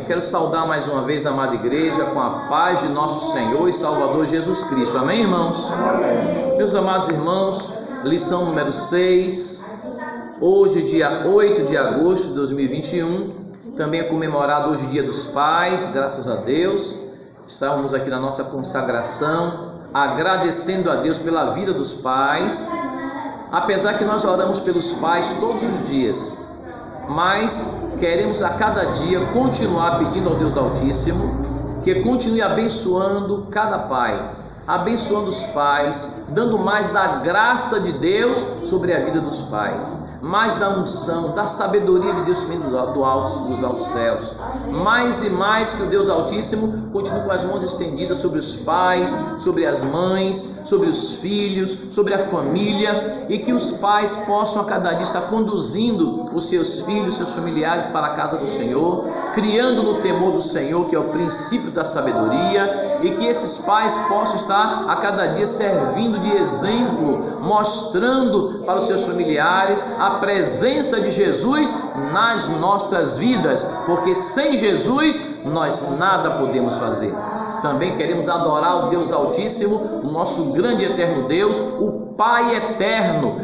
quero saudar mais uma vez a amada igreja com a paz de nosso Senhor e Salvador Jesus Cristo. Amém, irmãos? Amém. Meus amados irmãos, lição número 6, hoje dia 8 de agosto de 2021, também é comemorado hoje o Dia dos Pais, graças a Deus. Estamos aqui na nossa consagração, agradecendo a Deus pela vida dos pais, apesar que nós oramos pelos pais todos os dias, mas queremos a cada dia continuar pedindo ao Deus Altíssimo que continue abençoando cada pai, abençoando os pais, dando mais da graça de Deus sobre a vida dos pais, mais da unção, da sabedoria de Deus vindo dos altos céus, mais e mais que o Deus Altíssimo continue com as mãos estendidas sobre os pais, sobre as mães, sobre os filhos, sobre a família, e que os pais possam a cada dia estar conduzindo os seus filhos, seus familiares para a casa do Senhor, criando no temor do Senhor, que é o princípio da sabedoria, e que esses pais possam estar a cada dia servindo de exemplo, mostrando para os seus familiares a presença de Jesus nas nossas vidas, porque sem Jesus nós nada podemos fazer. Também queremos adorar o Deus Altíssimo, o nosso grande e eterno Deus, o Pai eterno,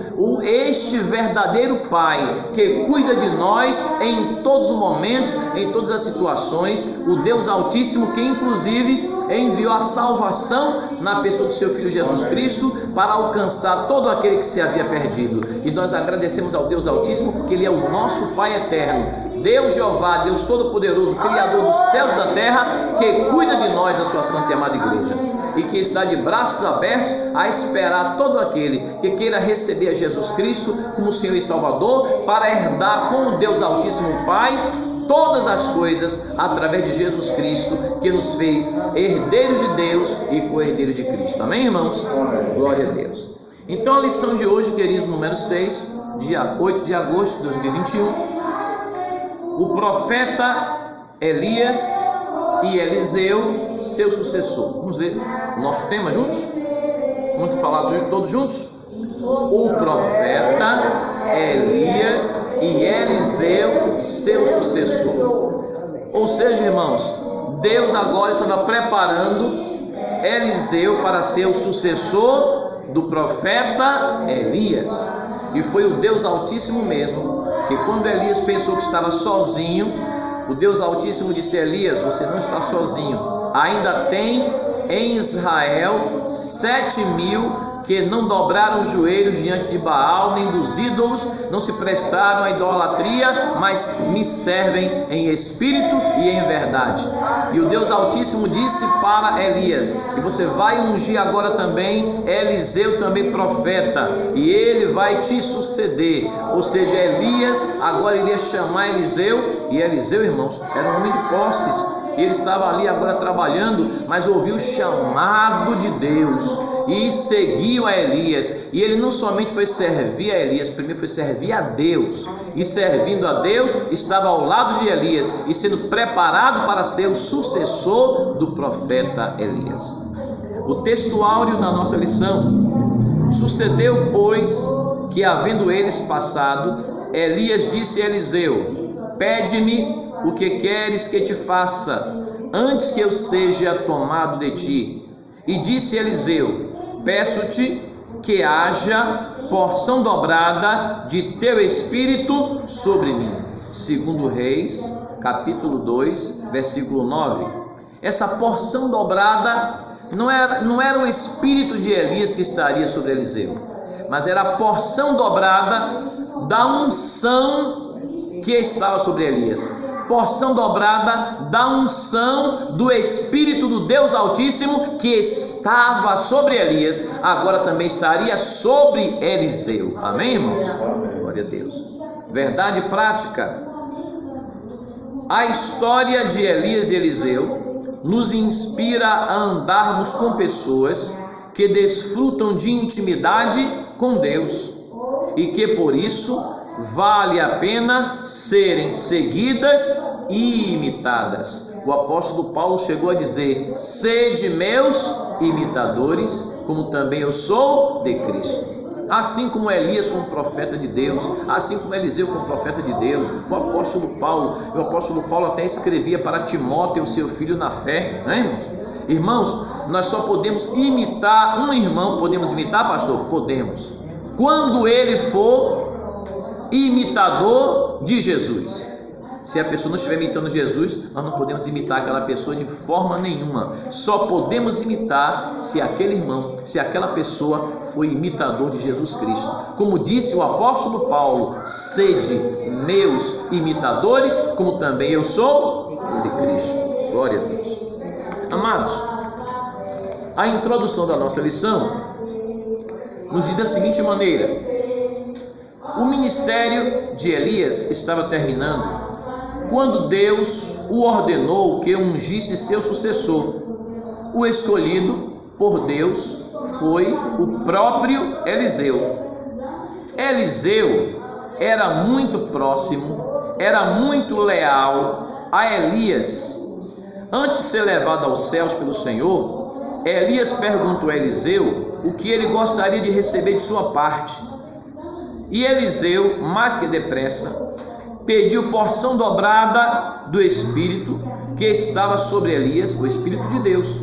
este verdadeiro Pai que cuida de nós em todos os momentos, em todas as situações, o Deus Altíssimo que inclusive enviou a salvação na pessoa do seu Filho Jesus Cristo para alcançar todo aquele que se havia perdido. E nós agradecemos ao Deus Altíssimo porque Ele é o nosso Pai eterno, Deus Jeová, Deus Todo-Poderoso, Criador dos céus e da terra, que cuida de nós, a sua santa e amada igreja, e que está de braços abertos a esperar todo aquele que queira receber a Jesus Cristo como Senhor e Salvador, para herdar com o Deus Altíssimo Pai todas as coisas através de Jesus Cristo, que nos fez herdeiros de Deus e co-herdeiros de Cristo. Amém, irmãos? Glória a Deus. Então a lição de hoje, queridos, número 6, dia 8 de agosto de 2021, o profeta Elias e Eliseu, seu sucessor. Vamos ver o nosso tema juntos? Vamos falar todos juntos? O profeta Elias e Eliseu, seu sucessor. Ou seja, irmãos, Deus agora estava preparando Eliseu para ser o sucessor do profeta Elias. E foi o Deus Altíssimo mesmo, que quando Elias pensou que estava sozinho, o Deus Altíssimo disse a Elias: você não está sozinho, ainda tem em Israel 7.000 que não dobraram os joelhos diante de Baal, nem dos ídolos, não se prestaram à idolatria, mas me servem em espírito e em verdade. E o Deus Altíssimo disse para Elias: e você vai ungir agora também Eliseu, também profeta, e ele vai te suceder. Ou seja, Elias agora iria chamar Eliseu, e Eliseu, irmãos, era um homem de posses. Ele estava ali agora trabalhando, mas ouviu o chamado de Deus e seguiu a Elias. E ele não somente foi servir a Elias, primeiro foi servir a Deus. E servindo a Deus, estava ao lado de Elias e sendo preparado para ser o sucessor do profeta Elias. O texto áureo da nossa lição: sucedeu, pois, que havendo eles passado, Elias disse a Eliseu: pede-me o que queres que te faça, antes que eu seja tomado de ti. E disse Eliseu: peço-te que haja porção dobrada de teu espírito sobre mim. Segundo Reis, capítulo 2, versículo 9. Essa porção dobrada não era o espírito de Elias que estaria sobre Eliseu, mas era a porção dobrada da unção que estava sobre Elias. Porção dobrada da unção do Espírito do Deus Altíssimo que estava sobre Elias, agora também estaria sobre Eliseu. Amém, irmãos? Glória a Deus. Verdade prática: a história de Elias e Eliseu nos inspira a andarmos com pessoas que desfrutam de intimidade com Deus e que por isso vale a pena serem seguidas e imitadas. O apóstolo Paulo chegou a dizer: sede meus imitadores, como também eu sou de Cristo. Assim como Elias foi um profeta de Deus, assim como Eliseu foi um profeta de Deus, o apóstolo Paulo até escrevia para Timóteo, seu filho na fé, né, irmãos? Irmãos, nós só podemos imitar um irmão. Podemos imitar, pastor? Podemos, quando ele for imitador de Jesus. Se a pessoa não estiver imitando Jesus, nós não podemos imitar aquela pessoa de forma nenhuma. Só podemos imitar se aquele irmão, se aquela pessoa foi imitador de Jesus Cristo. Como disse o apóstolo Paulo: sede meus imitadores, como também eu sou de Cristo. Glória a Deus. Amados, a introdução da nossa lição nos diz da seguinte maneira: o ministério de Elias estava terminando quando Deus o ordenou que ungisse seu sucessor. O escolhido por Deus foi o próprio Eliseu. Eliseu era muito próximo, era muito leal a Elias. Antes de ser levado aos céus pelo Senhor, Elias perguntou a Eliseu o que ele gostaria de receber de sua parte. E Eliseu, mais que depressa, pediu porção dobrada do Espírito que estava sobre Elias, o Espírito de Deus.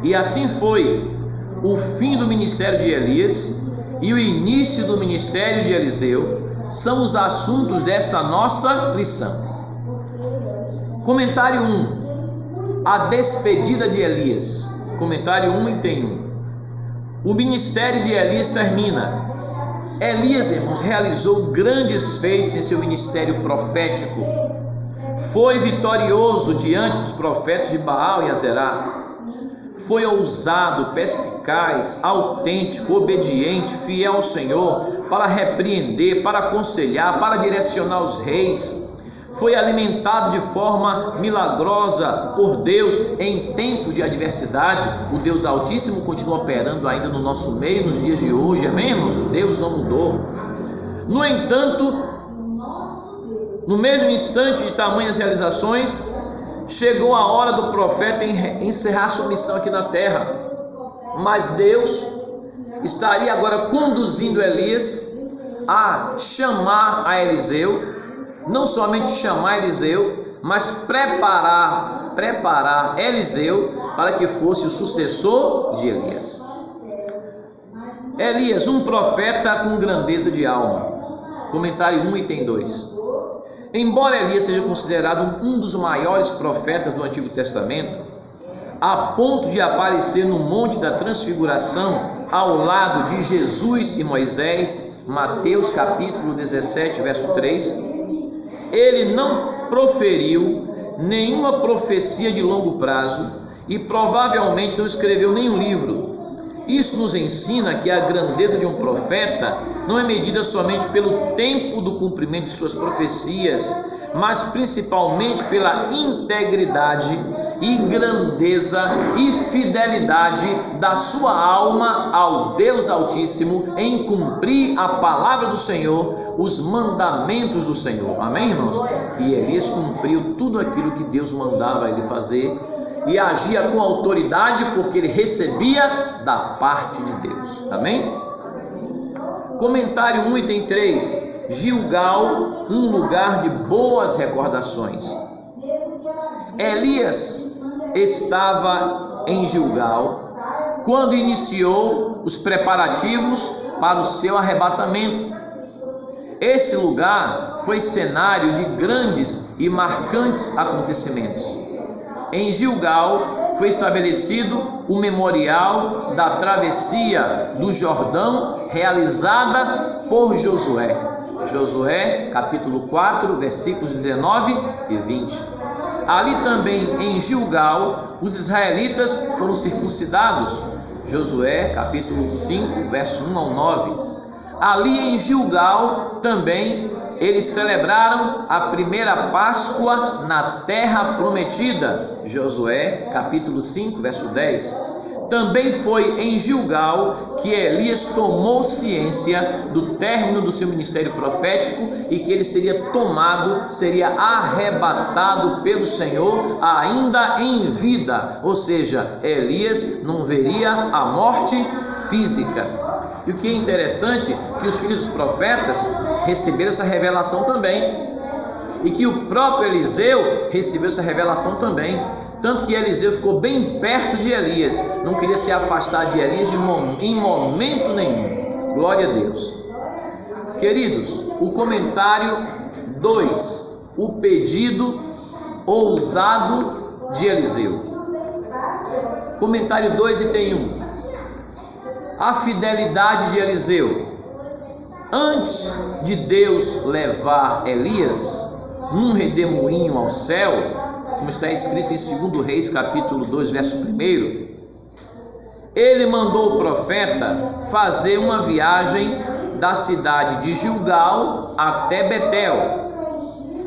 E assim foi o fim do ministério de Elias e o início do ministério de Eliseu. São os assuntos desta nossa lição. Comentário 1. A despedida de Elias. Comentário 1, item 1. O ministério de Elias termina. Elias, irmãos, realizou grandes feitos em seu ministério profético. Foi vitorioso diante dos profetas de Baal e Azerá. Foi ousado, perspicaz, autêntico, obediente, fiel ao Senhor, para repreender, para aconselhar, para direcionar os reis. Foi alimentado de forma milagrosa por Deus em tempos de adversidade. O Deus Altíssimo continua operando ainda no nosso meio nos dias de hoje, amém, irmãos? Deus não mudou. No entanto, no mesmo instante de tamanhas realizações, chegou a hora do profeta encerrar sua missão aqui na terra. Mas Deus estaria agora conduzindo Elias a chamar a Eliseu. Não somente chamar Eliseu, mas preparar Eliseu para que fosse o sucessor de Elias. Elias, um profeta com grandeza de alma. Comentário 1, item 2. Embora Elias seja considerado um dos maiores profetas do Antigo Testamento, a ponto de aparecer no Monte da Transfiguração ao lado de Jesus e Moisés, Mateus capítulo 17, verso 3, ele não proferiu nenhuma profecia de longo prazo e provavelmente não escreveu nenhum livro. Isso nos ensina que a grandeza de um profeta não é medida somente pelo tempo do cumprimento de suas profecias, mas principalmente pela integridade e grandeza e fidelidade da sua alma ao Deus Altíssimo em cumprir a palavra do Senhor, os mandamentos do Senhor. Amém, irmãos? E Elias cumpriu tudo aquilo que Deus mandava ele fazer e agia com autoridade porque ele recebia da parte de Deus. Amém? Comentário 1, item 3. Gilgal, um lugar de boas recordações. Elias estava em Gilgal quando iniciou os preparativos para o seu arrebatamento. Esse lugar foi cenário de grandes e marcantes acontecimentos. Em Gilgal foi estabelecido o memorial da travessia do Jordão realizada por Josué. Josué capítulo 4, versículos 19 e 20. Ali também em Gilgal os israelitas foram circuncidados. Josué capítulo 5, verso 1 ao 9. Ali em Gilgal também eles celebraram a primeira Páscoa na terra prometida. Josué capítulo 5, verso 10. Também foi em Gilgal que Elias tomou ciência do término do seu ministério profético e que ele seria tomado, seria arrebatado pelo Senhor ainda em vida. Ou seja, Elias não veria a morte física. E o que é interessante, que os filhos dos profetas receberam essa revelação também. E que o próprio Eliseu recebeu essa revelação também. Tanto que Eliseu ficou bem perto de Elias, não queria se afastar de Elias em momento nenhum. Glória a Deus. Queridos, o comentário 2, o pedido ousado de Eliseu. Comentário 2, item 1. A fidelidade de Eliseu. Antes de Deus levar Elias num redemoinho ao céu, como está escrito em 2 Reis capítulo 2, verso 1, ele mandou o profeta fazer uma viagem da cidade de Gilgal até Betel.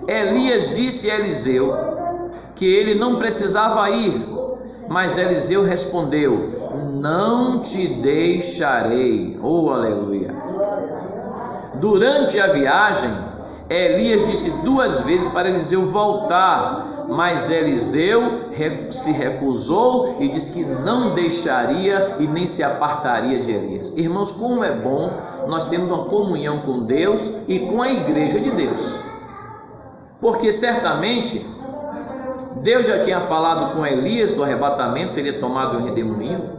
Elias disse a Eliseu que ele não precisava ir, mas Eliseu respondeu: não te deixarei. Oh, aleluia. Durante a viagem, Elias disse 2 vezes para Eliseu voltar, mas Eliseu se recusou e disse que não deixaria e nem se apartaria de Elias. Irmãos, como é bom nós termos uma comunhão com Deus e com a igreja de Deus, porque certamente Deus já tinha falado com Elias do arrebatamento, seria tomado em redemoinho,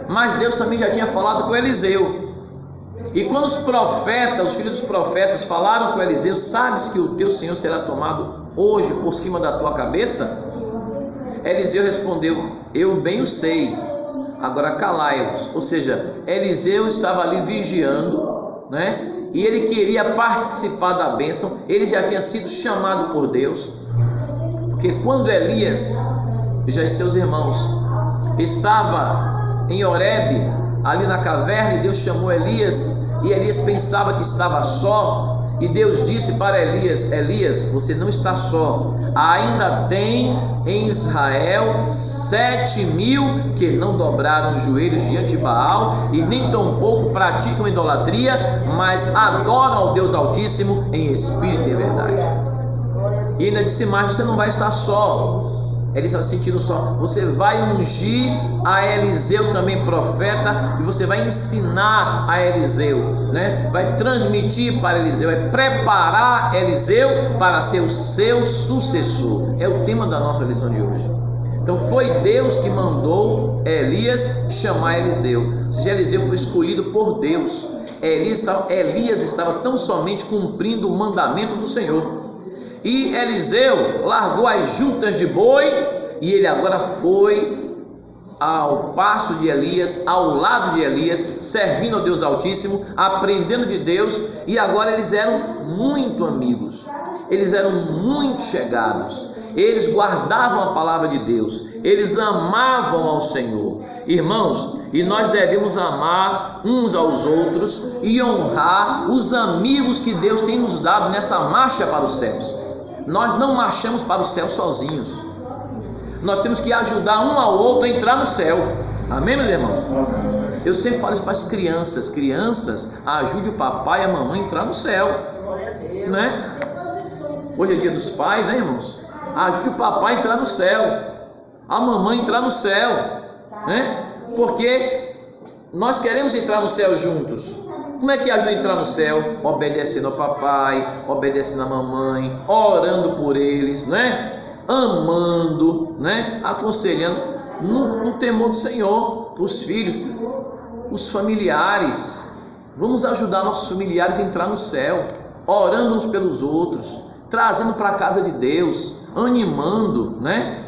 mas Deus também já tinha falado com Eliseu. E quando os profetas, os filhos dos profetas falaram com Eliseu: sabes que o teu Senhor será tomado hoje por cima da tua cabeça? Eliseu respondeu: eu bem o sei, agora calai-vos. Ou seja, Eliseu estava ali vigiando, né? E ele queria participar da bênção. Ele já tinha sido chamado por Deus, porque quando Elias, vejam seus irmãos, estava em Horebe, ali na caverna, e Deus chamou Elias, e Elias pensava que estava só, e Deus disse para Elias: Elias, você não está só, ainda tem em Israel 7.000 que não dobraram os joelhos diante de Baal, e nem tampouco praticam idolatria, mas adoram ao Deus Altíssimo em espírito e em verdade. E ainda disse mais: você não vai estar só. Ele estava se sentindo só. Você vai ungir a Eliseu também profeta, e você vai ensinar a Eliseu, né? Vai transmitir para Eliseu, vai preparar Eliseu para ser o seu sucessor. É o tema da nossa lição de hoje. Então foi Deus que mandou Elias chamar Eliseu. Ou seja, Eliseu foi escolhido por Deus. Elias estava tão somente cumprindo o mandamento do Senhor. E Eliseu largou as juntas de boi, e ele agora foi ao passo de Elias, ao lado de Elias, servindo ao Deus Altíssimo, aprendendo de Deus. E agora eles eram muito amigos, eles eram muito chegados, eles guardavam a palavra de Deus, eles amavam ao Senhor. Irmãos, e nós devemos amar uns aos outros e honrar os amigos que Deus tem nos dado nessa marcha para os céus. Nós não marchamos para o céu sozinhos. Nós temos que ajudar um ao outro a entrar no céu. Amém, meus irmãos? Eu sempre falo isso para as crianças: crianças, ajude o papai e a mamãe a entrar no céu, né? Hoje é dia dos pais, né, irmãos? Ajude o papai a entrar no céu, a mamãe a entrar no céu, né? Porque nós queremos entrar no céu juntos. Como é que ajuda a entrar no céu? Obedecendo ao papai, obedecendo à mamãe, orando por eles, né? Amando, né? Aconselhando no temor do Senhor, os filhos, os familiares. Vamos ajudar nossos familiares a entrar no céu, orando uns pelos outros, trazendo para a casa de Deus, animando, né?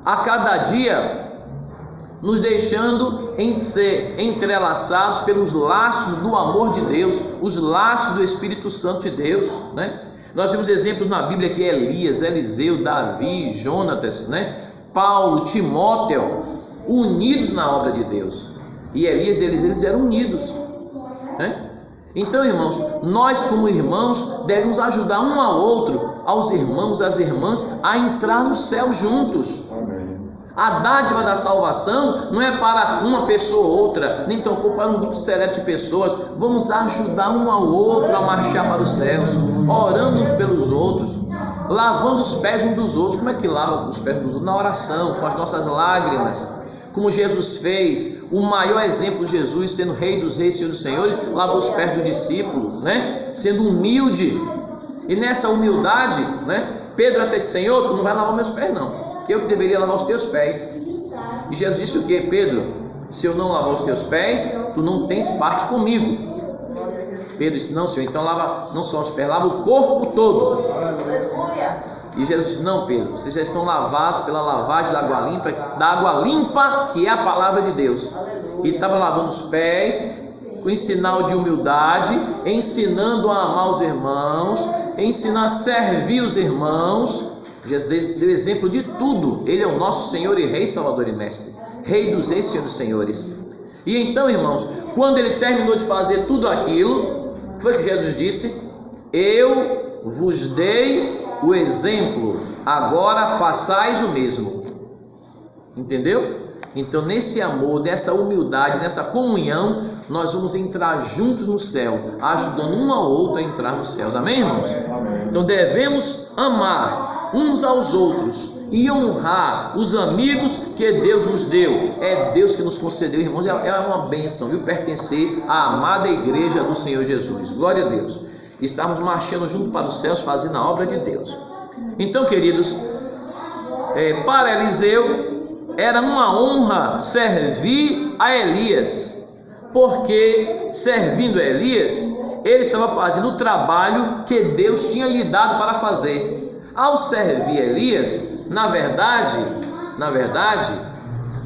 A cada dia nos deixando ser entrelaçados pelos laços do amor de Deus, os laços do Espírito Santo de Deus, né? Nós temos exemplos na Bíblia que Elias, Eliseu, Davi, Jonatas, né? Paulo, Timóteo, unidos na obra de Deus. E Elias e eles eram unidos, né? Então, irmãos, nós como irmãos devemos ajudar um ao outro, aos irmãos, às irmãs, a entrar no céu juntos. A dádiva da salvação não é para uma pessoa ou outra, nem tampouco para um grupo seleto de pessoas. Vamos ajudar um ao outro a marchar para os céus, orando uns pelos outros, lavando os pés uns dos outros. Como é que lava os pés dos outros? Na oração, com as nossas lágrimas, como Jesus fez, o maior exemplo de Jesus, sendo Rei dos Reis, Senhor dos Senhores, lavou os pés do discípulo, né? Sendo humilde. E nessa humildade, né? Pedro até disse: Senhor, tu não vai lavar meus pés não, que eu que deveria lavar os teus pés. E Jesus disse o que? Pedro, se eu não lavar os teus pés, tu não tens parte comigo. Pedro disse: não, Senhor, então lava não só os pés, lava o corpo todo. E Jesus disse: não, Pedro, vocês já estão lavados pela lavagem da água limpa que é a palavra de Deus. E estava lavando os pés com sinal de humildade, ensinando a amar os irmãos, ensinando a servir os irmãos. Jesus deu exemplo de tudo. Ele é o nosso Senhor e Rei, Salvador e Mestre, Rei dos Reis, Senhor dos Senhores. E então, irmãos, quando ele terminou de fazer tudo aquilo, foi que Jesus disse: eu vos dei o exemplo, agora façais o mesmo. Entendeu? Então, nesse amor, nessa humildade, nessa comunhão, nós vamos entrar juntos no céu, ajudando um ao outro a entrar nos céus. Amém, irmãos? Então devemos amar uns aos outros e honrar os amigos que Deus nos deu. É Deus que nos concedeu, irmãos, é uma bênção, viu? Pertencer à amada igreja do Senhor Jesus. Glória a Deus. Estamos marchando junto para os céus, fazendo a obra de Deus. Então, queridos, para Eliseu era uma honra servir a Elias, porque servindo a Elias, ele estava fazendo o trabalho que Deus tinha lhe dado para fazer. Ao servir Elias, na verdade,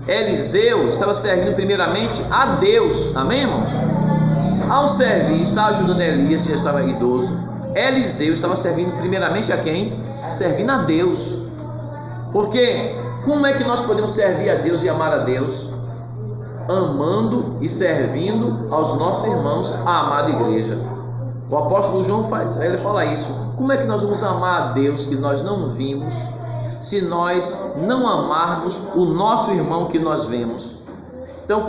Eliseu estava servindo primeiramente a Deus. Amém, irmãos? Ao servir, está ajudando Elias, que já estava idoso, Eliseu estava servindo primeiramente a quem? Servindo a Deus. Porque como é que nós podemos servir a Deus e amar a Deus? Amando e servindo aos nossos irmãos, a amada igreja. O apóstolo João ele fala isso. Como é que nós vamos amar a Deus que nós não vimos, se nós não amarmos o nosso irmão que nós vemos? Então,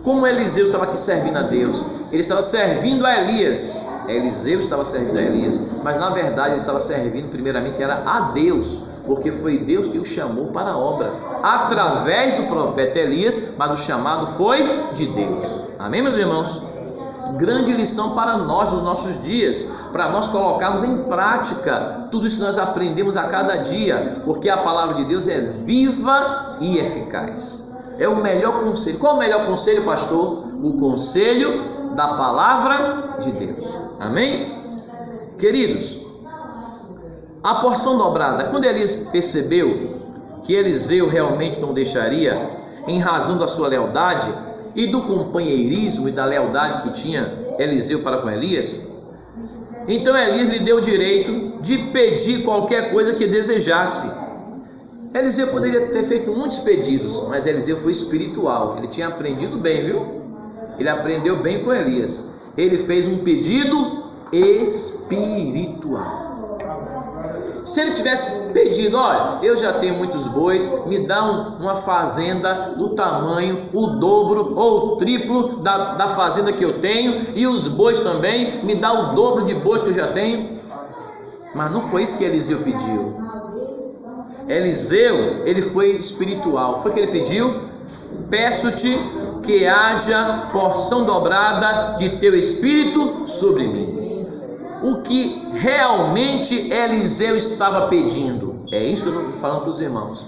como Eliseu estava aqui servindo a Deus, ele estava servindo a Elias. Eliseu estava servindo a Elias, mas na verdade ele estava servindo primeiramente era a Deus, porque foi Deus que o chamou para a obra, através do profeta Elias, mas o chamado foi de Deus. Amém, meus irmãos? Grande lição para nós nos nossos dias, para nós colocarmos em prática tudo isso que nós aprendemos a cada dia, porque a palavra de Deus é viva e eficaz. É o melhor conselho. Qual é o melhor conselho, pastor? O conselho da palavra de Deus. Amém? Queridos, a porção dobrada, quando Elias percebeu que Eliseu realmente não deixaria, em razão da sua lealdade e do companheirismo e da lealdade que tinha Eliseu para com Elias, então Elias lhe deu o direito de pedir qualquer coisa que desejasse. Eliseu poderia ter feito muitos pedidos, mas Eliseu foi espiritual, ele tinha aprendido bem, viu? Ele aprendeu bem com Elias. Ele fez um pedido espiritual. Se ele tivesse pedido: olha, eu já tenho muitos bois, me dá uma fazenda do tamanho, o dobro ou o triplo da fazenda que eu tenho, e os bois também, me dá o dobro de bois que eu já tenho. Mas não foi isso que Eliseu pediu. Eliseu, ele foi espiritual. Foi o que ele pediu: peço-te que haja porção dobrada de teu espírito sobre mim. O que realmente Eliseu estava pedindo, é isso que eu estou falando para os irmãos.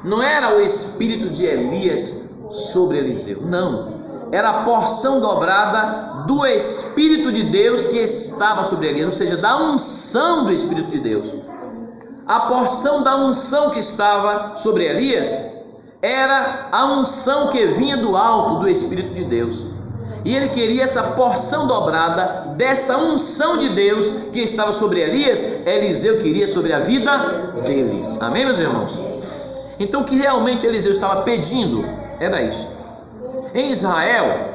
Não era o espírito de Elias sobre Eliseu, não. Era a porção dobrada do Espírito de Deus que estava sobre Elias, ou seja, da unção do Espírito de Deus. A porção da unção que estava sobre Elias era a unção que vinha do alto do Espírito de Deus. E ele queria essa porção dobrada dessa unção de Deus que estava sobre Elias, Eliseu queria sobre a vida dele. Amém, meus irmãos? Então o que realmente Eliseu estava pedindo era isso. Em Israel,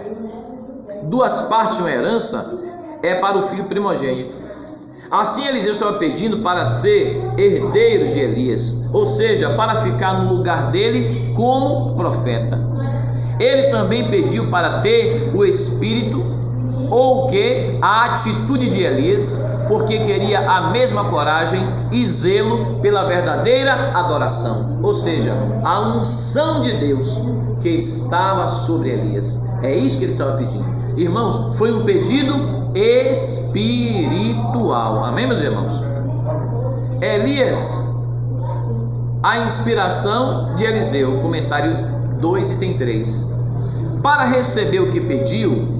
2 partes de uma herança é para o filho primogênito. Assim Eliseu estava pedindo para ser herdeiro de Elias, ou seja, para ficar no lugar dele como profeta. Ele também pediu para ter o espírito ou que a atitude de Elias, porque queria a mesma coragem e zelo pela verdadeira adoração, ou seja, a unção de Deus que estava sobre Elias. É isso que ele estava pedindo. Irmãos, foi um pedido espiritual. Amém, meus irmãos? Elias, a inspiração de Eliseu, comentário 2 e tem 3. Para receber o que pediu,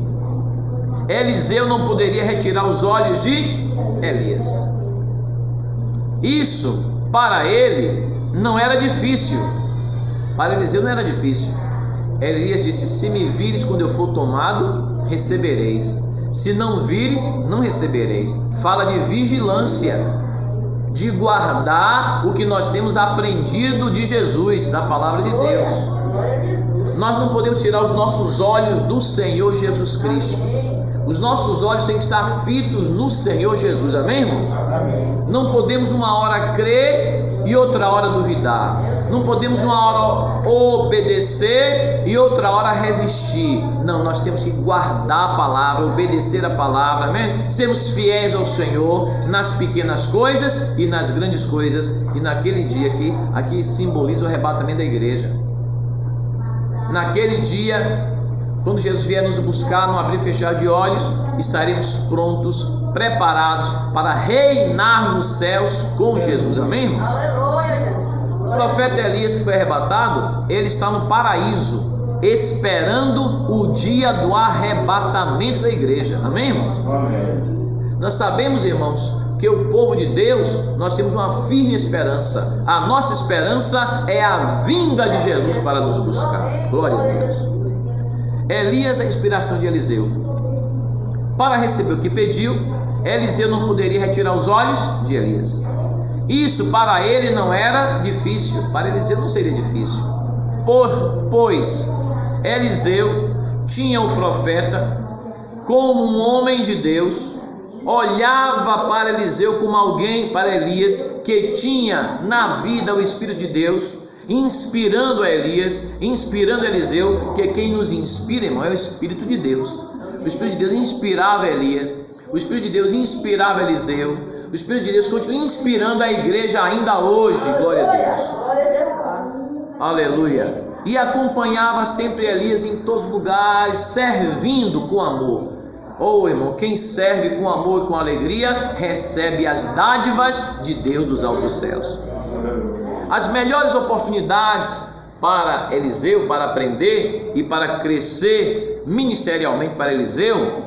Eliseu não poderia retirar os olhos de Elias. Isso para ele não era difícil. Para Eliseu não era difícil. Elias disse: se me vires quando eu for tomado, recebereis. Se não vires, não recebereis. Fala de vigilância, de guardar o que nós temos aprendido de Jesus, da palavra de Deus. Nós não podemos tirar os nossos olhos do Senhor Jesus Cristo. Os nossos olhos têm que estar fitos no Senhor Jesus. Amém, irmãos? Não podemos uma hora crer e outra hora duvidar. Não podemos uma hora obedecer e outra hora resistir. Não, nós temos que guardar a palavra, obedecer a palavra, amém? Sermos fiéis ao Senhor nas pequenas coisas e nas grandes coisas. E naquele dia aqui simboliza o arrebatamento da igreja. Naquele dia, quando Jesus vier nos buscar no abrir e fechar de olhos, estaremos prontos, preparados para reinar nos céus com Jesus. Amém, irmão? Aleluia, Jesus. O profeta Elias, que foi arrebatado, ele está no paraíso, esperando o dia do arrebatamento da igreja. Amém, irmãos? Amém. Nós sabemos, irmãos, que o povo de Deus, nós temos uma firme esperança. A nossa esperança é a vinda de Jesus para nos buscar. Glória a Deus. Elias, a inspiração de Eliseu. Para receber o que pediu, Eliseu não poderia retirar os olhos de Elias. Isso para ele não era difícil. Para Eliseu não seria difícil, pois Eliseu tinha o profeta como um homem de Deus, olhava para Eliseu como alguém, para Elias, que tinha na vida o Espírito de Deus, inspirando a Elias, inspirando a Eliseu, que quem nos inspira, irmão, é o Espírito de Deus. O Espírito de Deus inspirava Elias, o Espírito de Deus inspirava Eliseu, o Espírito de Deus continua inspirando a igreja ainda hoje. Glória a Deus. Aleluia. E acompanhava sempre Elias em todos os lugares, servindo com amor. Oh, irmão, quem serve com amor e com alegria, recebe as dádivas de Deus dos altos céus. As melhores oportunidades para Eliseu, para aprender e para crescer ministerialmente para Eliseu,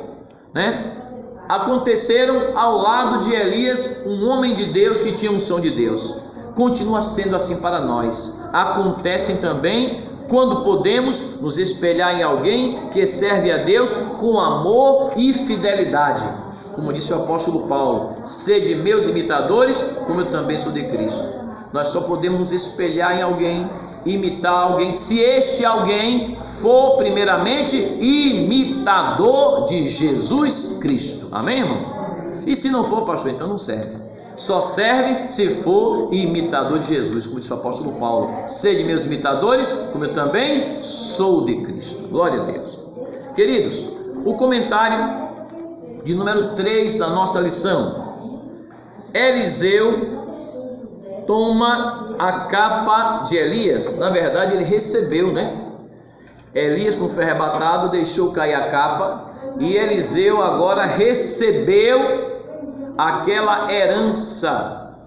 aconteceram ao lado de Elias, um homem de Deus que tinha unção de Deus. Continua sendo assim para nós. Acontecem também quando podemos nos espelhar em alguém que serve a Deus com amor e fidelidade. Como disse o apóstolo Paulo: sede meus imitadores, como eu também sou de Cristo. Nós só podemos nos espelhar em alguém, imitar alguém, se este alguém for primeiramente imitador de Jesus Cristo. Amém, irmãos? E se não for, pastor, então não serve. Só serve se for imitador de Jesus, como disse o apóstolo Paulo: sede meus imitadores, como eu também sou de Cristo. Glória a Deus. Queridos, o comentário de número 3 da nossa lição. Eliseu toma a capa de Elias. Na verdade, ele recebeu, Elias, quando foi arrebatado, deixou cair a capa, e Eliseu agora recebeu aquela herança,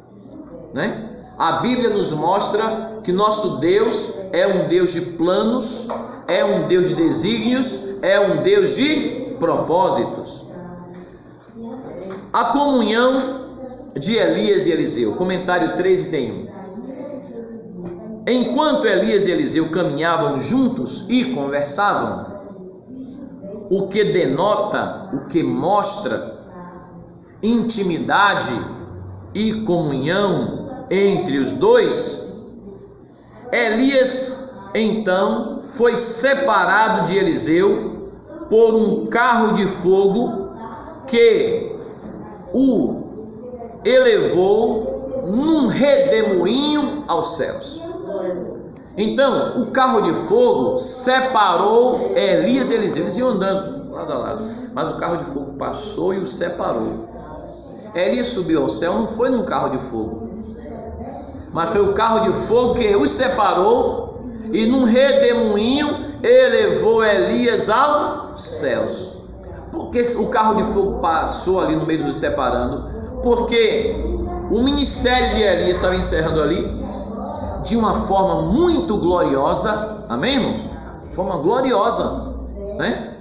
A Bíblia nos mostra que nosso Deus é um Deus de planos, é um Deus de desígnios, é um Deus de propósitos. A comunhão de Elias e Eliseu, comentário 3 e tem 1. Enquanto Elias e Eliseu caminhavam juntos e conversavam, o que denota, o que mostra intimidade e comunhão entre os dois, Elias então foi separado de Eliseu por um carro de fogo que o elevou num redemoinho aos céus. Então o carro de fogo separou Elias e Eliseu. Eles iam andando lado a lado, mas o carro de fogo passou e os separou. Elias subiu ao céu, não foi num carro de fogo, mas foi o carro de fogo que os separou e num redemoinho elevou Elias aos céus. Porque o carro de fogo passou ali no meio dos separando? Porque o ministério de Elias estava encerrando ali de uma forma muito gloriosa, amém, irmãos? Forma gloriosa, né?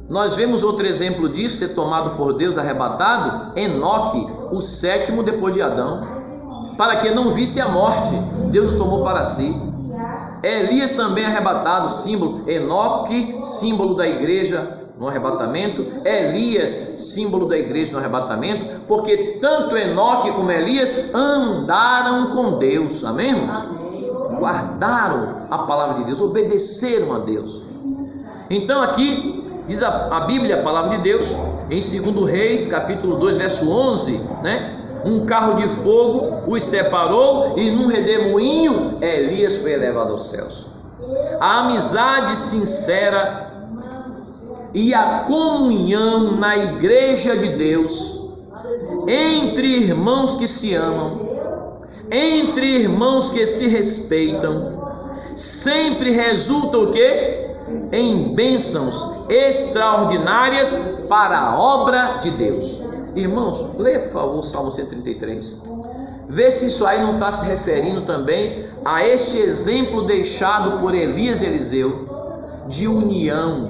Nós vemos outro exemplo disso ser tomado por Deus, arrebatado, Enoque, o sétimo depois de Adão, para que não visse a morte, Deus o tomou para si. Elias também arrebatado, símbolo, Enoque, símbolo da igreja no arrebatamento, Elias, símbolo da igreja no arrebatamento, porque tanto Enoque como Elias andaram com Deus, amém, irmãos? Guardaram a palavra de Deus, obedeceram a Deus. Então aqui diz a Bíblia, a palavra de Deus, em 2 Reis, capítulo 2, verso 11, né? Um carro de fogo os separou e num redemoinho Elias foi elevado aos céus. A amizade sincera e a comunhão na igreja de Deus, entre irmãos que se amam, entre irmãos que se respeitam, sempre resulta o quê? Em bênçãos extraordinárias para a obra de Deus. Irmãos, leia por favor o Salmo 133. Vê se isso aí não está se referindo também a este exemplo deixado por Elias e Eliseu, de união,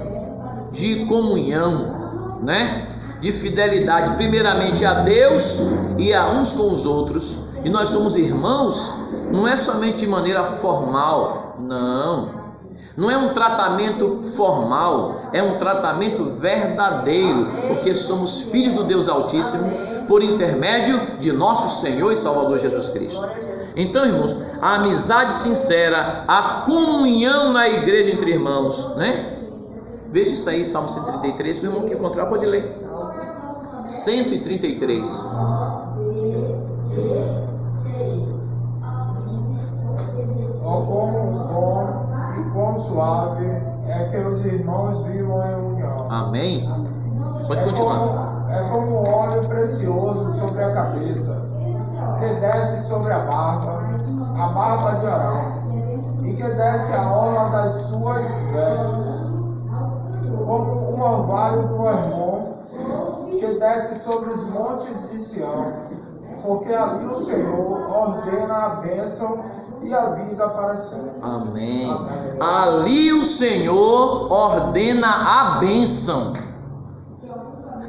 de comunhão, né? De fidelidade, primeiramente a Deus e a uns com os outros. E nós somos irmãos, não é somente de maneira formal, não é um tratamento formal, é um tratamento verdadeiro, porque somos filhos do Deus Altíssimo, por intermédio de nosso Senhor e Salvador Jesus Cristo. Então, irmãos, a amizade sincera, a comunhão na igreja entre irmãos, né? Veja isso aí, Salmo 133, o irmão que encontrar pode ler. 133. Quão suave é que os irmãos vivam em união. Amém? Pode continuar. É como óleo precioso sobre a cabeça, que desce sobre a barba de Arão, e que desce a orla das suas vestes, como um orvalho do Hermon, que desce sobre os montes de Sião, porque ali o Senhor ordena a bênção e a vida para sempre. Amém. Amém. Ali o Senhor ordena a bênção.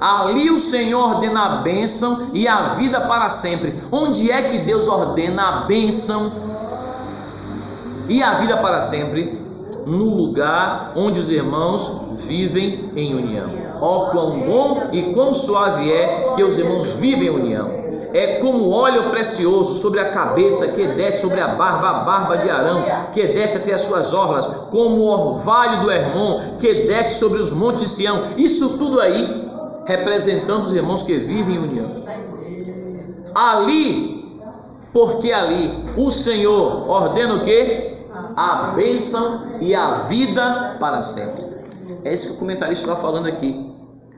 Ali o Senhor ordena a bênção e a vida para sempre. Onde é que Deus ordena a bênção e a vida para sempre? No lugar onde os irmãos vivem em união. Ó, quão bom e quão suave é que os irmãos vivem em união. É como óleo precioso sobre a cabeça, que desce sobre a barba de Arão, que desce até as suas orlas, como o orvalho do Hermon, que desce sobre os montes de Sião. Isso tudo aí representando os irmãos que vivem em união. Ali, porque ali o Senhor ordena o quê? A bênção e a vida para sempre. É isso que o comentarista está falando aqui.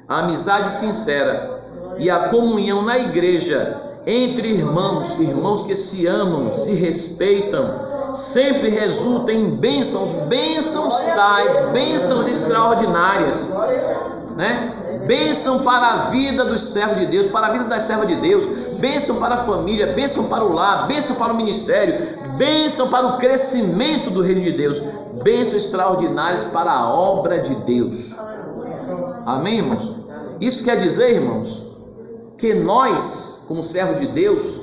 A amizade sincera e a comunhão na igreja entre irmãos, irmãos que se amam, se respeitam, sempre resulta em bênçãos tais, bênçãos extraordinárias, né? Bênção para a vida dos servos de Deus, para a vida das servas de Deus, bênção para a família, bênção para o lar, bênção para o ministério, bênção para o crescimento do reino de Deus, bênçãos extraordinárias para a obra de Deus. Amém, irmãos? Isso quer dizer, irmãos, que nós, como servos de Deus,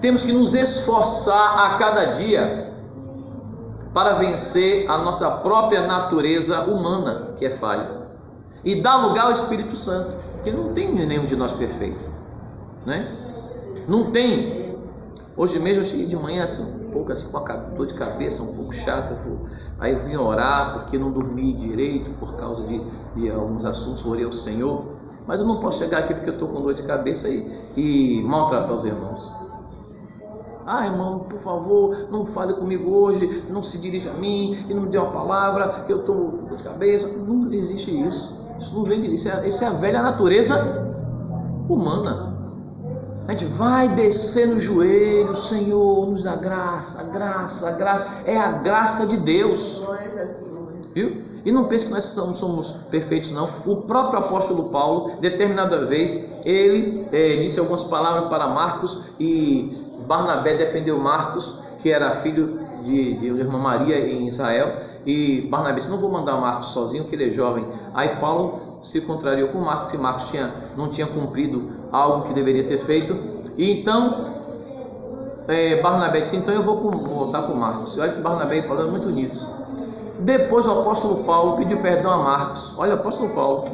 temos que nos esforçar a cada dia para vencer a nossa própria natureza humana, que é falha, e dar lugar ao Espírito Santo, porque não tem nenhum de nós perfeito, né? Não tem. Hoje mesmo eu cheguei de manhã assim, um pouco assim, com a dor de cabeça, um pouco chato. Aí eu vim orar porque não dormi direito por causa de alguns assuntos, orei ao Senhor. Mas eu não posso chegar aqui porque eu estou com dor de cabeça e maltratar os irmãos. Ah, irmão, por favor, não fale comigo hoje, não se dirija a mim e não me dê uma palavra, que eu estou com dor de cabeça. Não existe isso. Isso não vem disso. Isso é a velha natureza humana. A gente vai descer no joelho, Senhor, nos dá graça, graça, é a graça de Deus, viu? E não pense que nós somos perfeitos, não. O próprio apóstolo Paulo, determinada vez, ele disse algumas palavras para Marcos, e Barnabé defendeu Marcos, que era filho de irmã Maria em Israel, e Barnabé disse: não vou mandar Marcos sozinho, que ele é jovem. Aí Paulo se contrariou com Marcos, que Marcos não tinha cumprido algo que deveria ter feito, e então Barnabé disse: então eu vou voltar com Marcos. E olha que Barnabé e Paulo eram muito unidos. Depois o apóstolo Paulo pediu perdão a Marcos, olha o apóstolo Paulo,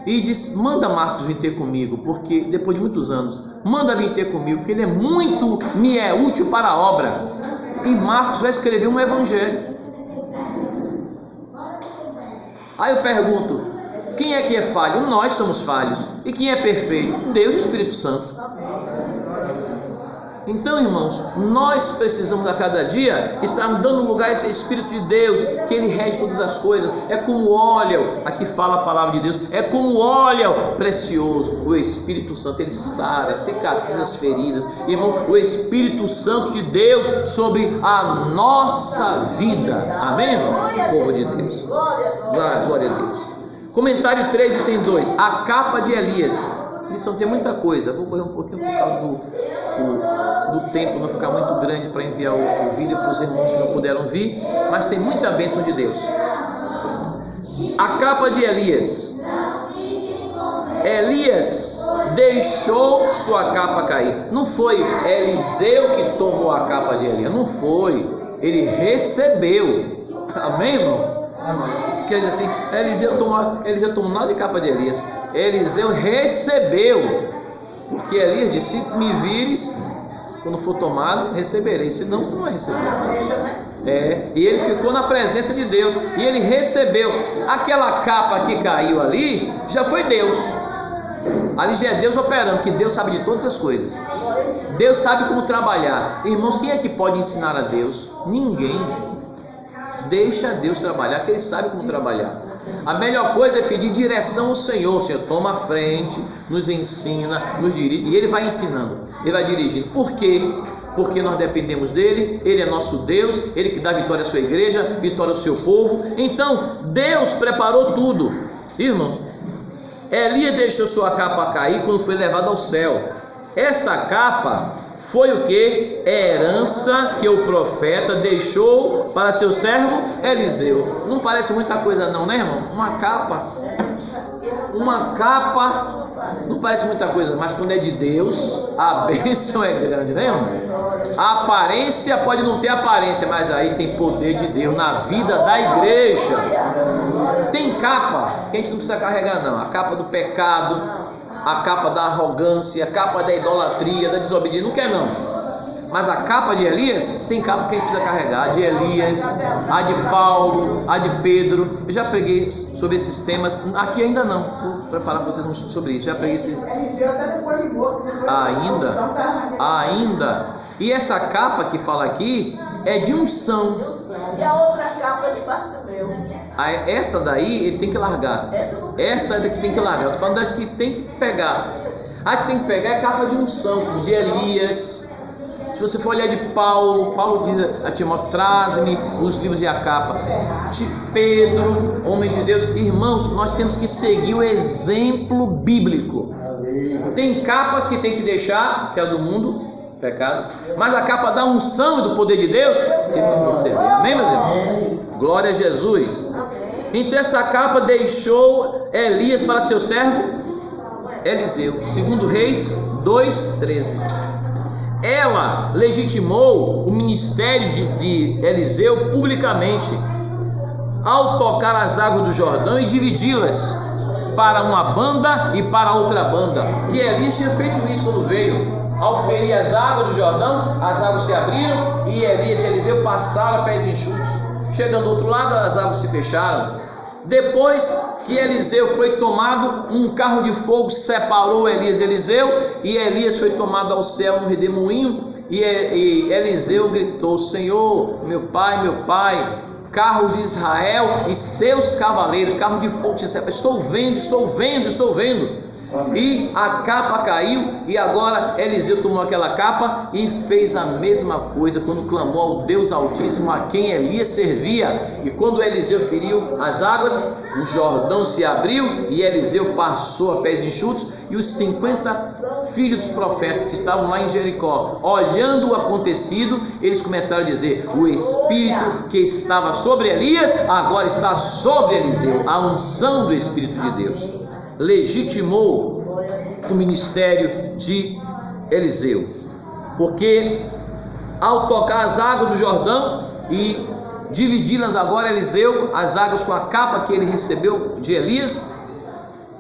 e disse: manda Marcos vir ter comigo, porque depois de muitos anos, manda vir ter comigo, porque ele me é útil para a obra. E Marcos vai escrever um evangelho. Aí eu pergunto: quem é que é falho? Nós somos falhos. E quem é perfeito? Deus e o Espírito Santo. Então, irmãos, nós precisamos a cada dia estar dando lugar a esse Espírito de Deus, que Ele rege todas as coisas. É como óleo, aqui fala a palavra de Deus, é como óleo precioso. O Espírito Santo, Ele sara, cicatriza as feridas. Irmão, o Espírito Santo de Deus sobre a nossa vida. Amém, irmãos? Povo de Deus. Glória a Deus. Comentário 3, item 2. A capa de Elias. Lição tem muita coisa. Vou correr um pouquinho por causa do tempo não ficar muito grande para enviar o vídeo para os irmãos que não puderam vir, mas tem muita bênção de Deus. A capa de Elias. Elias deixou sua capa cair. Não foi Eliseu que tomou a capa de Elias, não foi. Ele recebeu. Amém, irmão? Quer dizer assim, Eliseu tomou nada de capa de Elias. Eliseu recebeu. Porque Elias disse: se me vires, quando for tomado, receberei. Senão você não vai receber. E ele ficou na presença de Deus. E ele recebeu. Aquela capa que caiu ali, já foi Deus. Ali já é Deus operando, que Deus sabe de todas as coisas. Deus sabe como trabalhar. Irmãos, quem é que pode ensinar a Deus? Ninguém. Deixa Deus trabalhar, que Ele sabe como trabalhar. A melhor coisa é pedir direção ao Senhor. Senhor, toma a frente, nos ensina, nos dirige. E Ele vai ensinando, Ele vai dirigindo. Por quê? Porque nós dependemos dEle. Ele é nosso Deus, Ele que dá vitória à sua igreja, vitória ao seu povo. Então, Deus preparou tudo. Irmão, Elias deixou sua capa cair quando foi levado ao céu. Essa capa foi o que? Herança que o profeta deixou para seu servo Eliseu. Não parece muita coisa não, né, irmão? Uma capa não parece muita coisa, mas quando é de Deus, a bênção é grande, né, irmão? A aparência pode não ter aparência, mas aí tem poder de Deus na vida da igreja. Tem capa que a gente não precisa carregar não. A capa do pecado, a capa da arrogância, a capa da idolatria, da desobediência, não quer não. Mas a capa de Elias, tem capa que a gente precisa carregar. A de Elias, a de Paulo, a de Pedro. Eu já preguei sobre esses temas, aqui ainda não. Vou preparar para vocês sobre isso. Já preguei esse. Ainda. E essa capa que fala aqui é de unção. E a outra capa de Bartimeu. Essa daí ele tem que largar. Essa daqui tem que largar. Estou falando das que tem que pegar. A que tem que pegar é a capa de unção, de Elias. Se você for olhar de Paulo diz a Timóteo: traze-me os livros e a capa. De Pedro, homens de Deus. Irmãos, nós temos que seguir o exemplo bíblico. Tem capas que tem que deixar, que é do mundo, pecado. Mas a capa da unção e do poder de Deus, temos que receber. Amém, meus irmãos? Glória a Jesus. Então essa capa deixou Elias para seu servo Eliseu. 2 Reis 2:13. Ela legitimou o ministério de Eliseu publicamente, ao tocar as águas do Jordão e dividi-las para uma banda e para outra banda. Que Elias tinha feito isso quando veio. Ao ferir as águas do Jordão, as águas se abriram e Elias e Eliseu passaram a pés enxutos. Chegando do outro lado, as águas se fecharam. Depois que Eliseu foi tomado, um carro de fogo separou Elias e Eliseu, e Elias foi tomado ao céu no redemoinho, e Eliseu gritou: Senhor, meu pai, carros de Israel e seus cavaleiros, carro de fogo se separou. Estou vendo. E a capa caiu, e agora Eliseu tomou aquela capa e fez a mesma coisa quando clamou ao Deus Altíssimo, a quem Elias servia. E quando Eliseu feriu as águas, o Jordão se abriu e Eliseu passou a pés enxutos, e os 50 filhos dos profetas que estavam lá em Jericó, olhando o acontecido, eles começaram a dizer: o Espírito que estava sobre Elias agora está sobre Eliseu. A unção do Espírito de Deus legitimou o ministério de Eliseu, porque ao tocar as águas do Jordão e dividi-las agora, Eliseu, as águas com a capa que ele recebeu de Elias,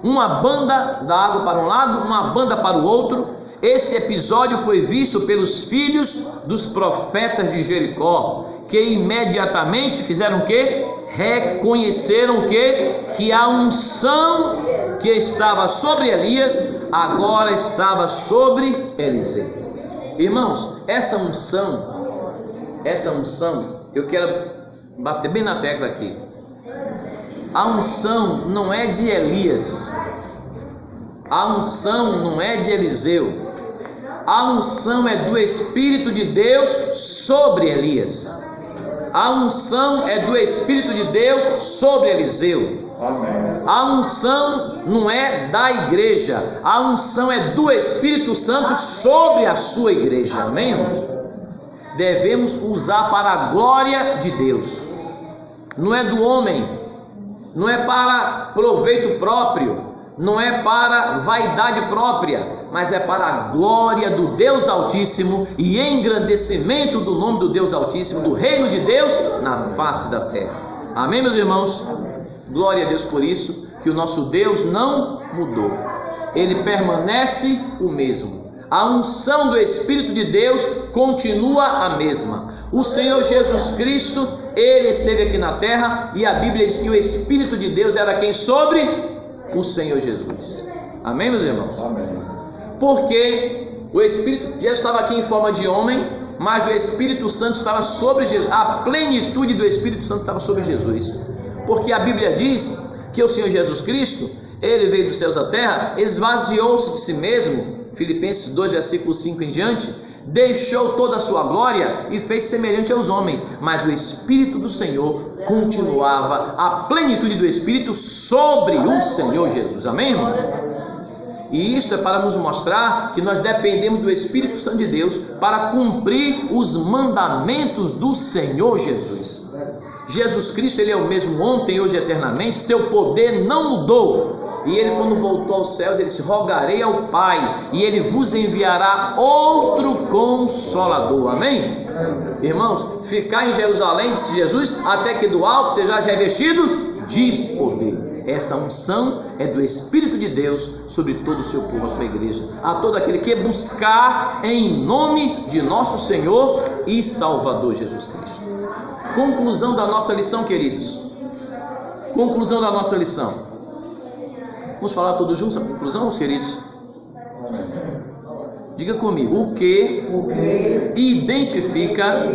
uma banda da água para um lado, uma banda para o outro. Esse episódio foi visto pelos filhos dos profetas de Jericó, que imediatamente fizeram o quê? Reconheceram o quê? Que a unção que estava sobre Elias agora estava sobre Eliseu. Irmãos, essa unção, eu quero bater bem na tecla aqui. A unção não é de Elias, a unção não é de Eliseu, a unção é do Espírito de Deus sobre Elias. A unção é do Espírito de Deus sobre Eliseu. Amém. A unção não é da igreja, a unção é do Espírito Santo sobre a sua igreja. Amém, irmão? Devemos usar para a glória de Deus. Não é do homem, não é para proveito próprio, não é para vaidade própria, mas é para a glória do Deus Altíssimo e engrandecimento do nome do Deus Altíssimo, do reino de Deus na face da terra. Amém, meus irmãos? Glória a Deus por isso, que o nosso Deus não mudou, Ele permanece o mesmo. A unção do Espírito de Deus continua a mesma. O Senhor Jesus Cristo, Ele esteve aqui na terra, e a Bíblia diz que o Espírito de Deus era quem? Sobre o Senhor Jesus. Amém, meus irmãos? Amém. Porque o Espírito, Jesus estava aqui em forma de homem, mas o Espírito Santo estava sobre Jesus. A plenitude do Espírito Santo estava sobre Jesus. Porque a Bíblia diz que o Senhor Jesus Cristo, Ele veio dos céus à terra, esvaziou-se de si mesmo, Filipenses 2, versículo 5 em diante, deixou toda a sua glória e fez semelhante aos homens, mas o Espírito do Senhor continuava, a plenitude do Espírito sobre o Senhor Jesus. Amém, irmãos? E isso é para nos mostrar que nós dependemos do Espírito Santo de Deus para cumprir os mandamentos do Senhor Jesus. Jesus Cristo, Ele é o mesmo ontem, hoje e eternamente. Seu poder não mudou. E Ele, quando voltou aos céus, Ele disse: rogarei ao Pai, e Ele vos enviará outro Consolador. Amém? Irmãos, ficar em Jerusalém, disse Jesus, até que do alto sejais revestidos de poder. Essa unção é do Espírito de Deus sobre todo o seu povo, a sua igreja, a todo aquele que buscar em nome de nosso Senhor e Salvador Jesus Cristo. Conclusão da nossa lição, queridos. Conclusão da nossa lição. Vamos falar todos juntos a conclusão, queridos? Diga comigo: o que identifica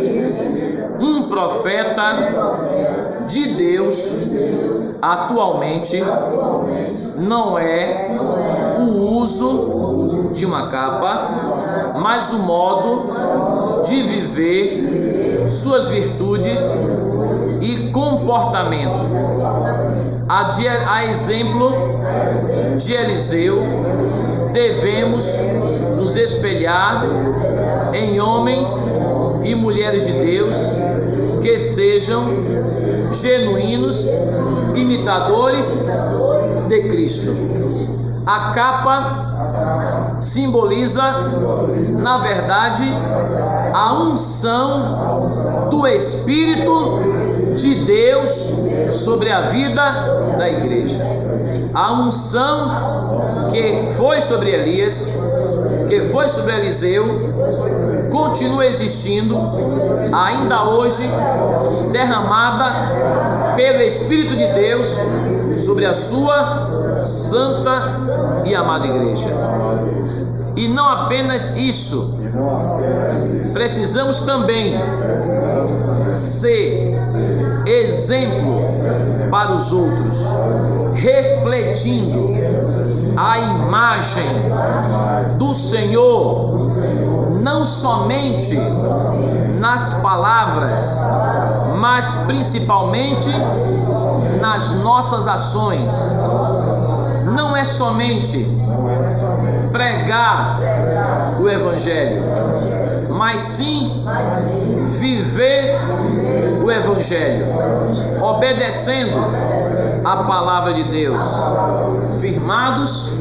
um profeta de Deus atualmente não é o uso de uma capa, mas o modo de viver, suas virtudes e comportamento. A exemplo de Eliseu, devemos nos espelhar em homens e mulheres de Deus que sejam genuínos imitadores de Cristo. A capa simboliza, na verdade, a unção do Espírito de Deus sobre a vida da igreja. A unção que foi sobre Elias, que foi sobre Eliseu, continua existindo ainda hoje, derramada pelo Espírito de Deus sobre a sua santa e amada igreja. E não apenas isso, precisamos também ser exemplo para os outros, refletindo a imagem do Senhor, não somente nas palavras, mas principalmente nas nossas ações. Não é somente pregar o Evangelho, mas sim viver o Evangelho, obedecendo a palavra de Deus, firmados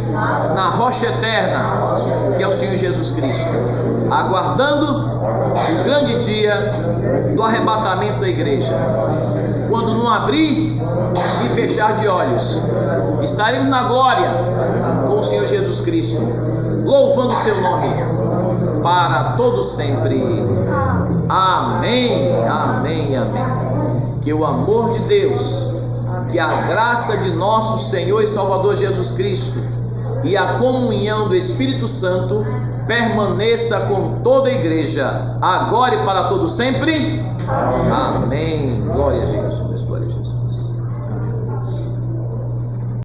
na rocha eterna, que é o Senhor Jesus Cristo, aguardando o grande dia do arrebatamento da igreja. Quando não abrir e fechar de olhos, estaremos na glória com o Senhor Jesus Cristo, louvando o seu nome para todo sempre. Amém, amém, amém. Que o amor de Deus, que a graça de nosso Senhor e Salvador Jesus Cristo e a comunhão do Espírito Santo permaneça com toda a igreja, agora e para todo sempre. Amém. Glória a Jesus. Glória a Jesus.